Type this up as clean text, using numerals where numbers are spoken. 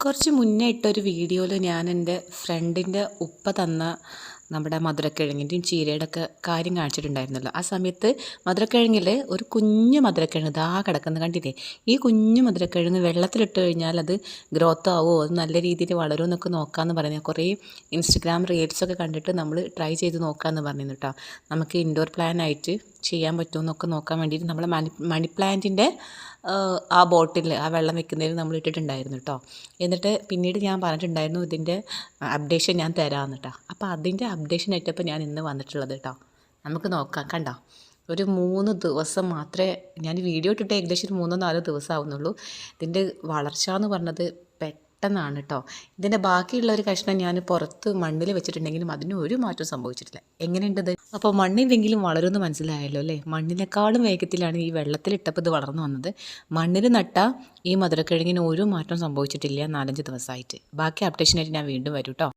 കുറച്ച് മുന്നേ ഇട്ടൊരു വീഡിയോയിൽ ഞാൻ എൻ്റെ ഫ്രണ്ടിൻ്റെ ഉപ്പ തന്ന നമ്മുടെ മധുരക്കിഴങ്ങിൻ്റെയും ചീരയുടെ ഒക്കെ കാര്യം കാണിച്ചിട്ടുണ്ടായിരുന്നല്ലോ. ആ സമയത്ത് മധുരക്കിഴങ്ങിൽ ഒരു കുഞ്ഞു മധുരക്കിഴങ്ങ് ദാ കിടക്കുന്നത് കണ്ടില്ലേ? ഈ കുഞ്ഞു മധുരക്കിഴങ്ങ് വെള്ളത്തിലിട്ട് കഴിഞ്ഞാൽ അത് ഗ്രോത്ത് ആവുമോ, അത് നല്ല രീതിയിൽ വളരുമോ എന്നൊക്കെ നോക്കാമെന്ന് പറയുന്നത്. കുറേ ഇൻസ്റ്റഗ്രാം റീൽസൊക്കെ കണ്ടിട്ട് നമ്മൾ ട്രൈ ചെയ്ത് നോക്കാമെന്ന് പറഞ്ഞിരുന്നു കേട്ടോ. നമുക്ക് ഇൻഡോർ പ്ലാനായിട്ട് ചെയ്യാൻ പറ്റുമെന്നൊക്കെ നോക്കാൻ വേണ്ടിയിട്ട് നമ്മൾ മണി പ്ലാന്റിൻ്റെ ആ ബോട്ടിൽ ആ വെള്ളം വെക്കുന്നതിൽ നമ്മൾ ഇട്ടിട്ടുണ്ടായിരുന്നു കേട്ടോ. എന്നിട്ട് പിന്നീട് ഞാൻ പറഞ്ഞിട്ടുണ്ടായിരുന്നു ഇതിൻ്റെ അപ്ഡേഷൻ ഞാൻ തരാമെന്ന് കേട്ടോ. അപ്പോൾ അതിൻ്റെ അപ്ഡേഷൻ ആയിട്ടപ്പോൾ ഞാൻ ഇന്ന് വന്നിട്ടുള്ളത് കേട്ടോ. നമുക്ക് നോക്കാം. കണ്ടോ, ഒരു 3 ദിവസം മാത്രമേ ഞാൻ വീഡിയോ ഇട്ടിട്ട് ഏകദേശം ഒരു 3-4 ദിവസം ആവുന്നുള്ളൂ. ഇതിൻ്റെ വളർച്ച എന്ന് പറഞ്ഞത് പെട്ടെന്നാണ് കേട്ടോ. ഇതിൻ്റെ ബാക്കിയുള്ള ഒരു കഷ്ണം ഞാൻ പുറത്ത് മണ്ണിൽ വെച്ചിട്ടുണ്ടെങ്കിലും അതിന് ഒരു മാറ്റവും സംഭവിച്ചിട്ടില്ല. എങ്ങനെയുണ്ടത്? അപ്പോൾ മണ്ണില്ലെങ്കിലും വളരുമെന്ന് മനസ്സിലായല്ലോ അല്ലേ? മണ്ണിനേക്കാളും വേഗത്തിലാണ് ഈ വെള്ളത്തിലിട്ടപ്പോൾ ഇത് വളർന്നു വന്നത്. മണ്ണിൽ നട്ട ഈ മധുരക്കിഴങ്ങിന് ഒരു മാറ്റവും സംഭവിച്ചിട്ടില്ല 4-5 ദിവസമായിട്ട്. ബാക്കി അപ്ഡേഷനായിട്ട് ഞാൻ വീണ്ടും വരും കേട്ടോ.